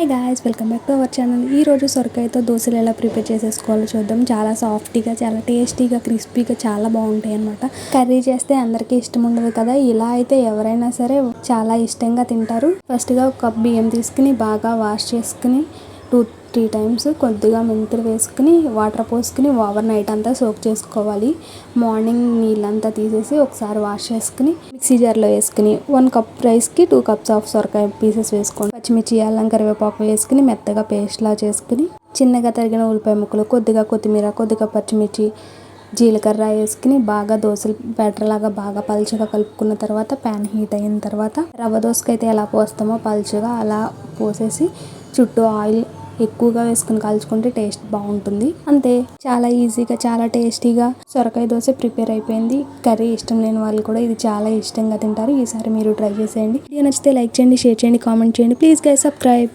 Hey guys, welcome back to our channel. ఈరోజు సొరకాయతో దోశలు ఎలా ప్రిపేర్ చేసేసుకోవాలో చూద్దాం. చాలా సాఫ్ట్గా, చాలా టేస్టీగా, క్రిస్పీగా చాలా బాగుంటాయి అన్నమాట. కర్రీ చేస్తే అందరికీ ఇష్టం ఉండదు కదా, ఇలా అయితే ఎవరైనా సరే చాలా ఇష్టంగా తింటారు. ఫస్ట్గా ఒక కప్ బియ్యం తీసుకుని బాగా వాష్ చేసుకుని 2-3 టైమ్స్ కొద్దిగా మెంతులు వేసుకుని వాటర్ పోసుకుని ఓవర్ నైట్ అంతా సోక్ చేసుకోవాలి. మార్నింగ్ నీళ్ళంతా తీసేసి ఒకసారి వాష్ చేసుకుని మిక్సీ జార్లో వేసుకుని 1 కప్ రైస్కి 2 కప్స్ ఆఫ్ సొరకాయ పీసెస్ వేసుకోండి. పచ్చిమిర్చి, అల్లం, కరివేపాకు వేసుకుని మెత్తగా పేస్ట్లా చేసుకుని చిన్నగా తరిగిన ఉల్లిపాయ ముక్కలు, కొద్దిగా కొత్తిమీర, కొద్దిగా పచ్చిమిర్చి, జీలకర్ర వేసుకుని బాగా దోశలు బ్యాటర్ లాగా బాగా పలుచగా కలుపుకున్న తర్వాత ప్యాన్ హీట్ అయిన తర్వాత రవ్వ దోశకైతే ఎలా పోస్తామో పలుచగా అలా పోసేసి చుట్టూ ఆయిల్ ఎక్కువగా వేసుకుని కాల్చుకుంటే టేస్ట్ బాగుంటుంది. అంతే, చాలా ఈజీగా చాలా టేస్టీగా సొరకాయ దోశ ప్రిపేర్ అయిపోయింది. కర్రీ ఇష్టం లేని వాళ్ళు కూడా ఇది చాలా ఇష్టంగా తింటారు. ఈసారి మీరు ట్రై చేసేయండి. వీడియో నచ్చితే లైక్ చేయండి, షేర్ చేయండి, కామెంట్ చేయండి. Please guys subscribe.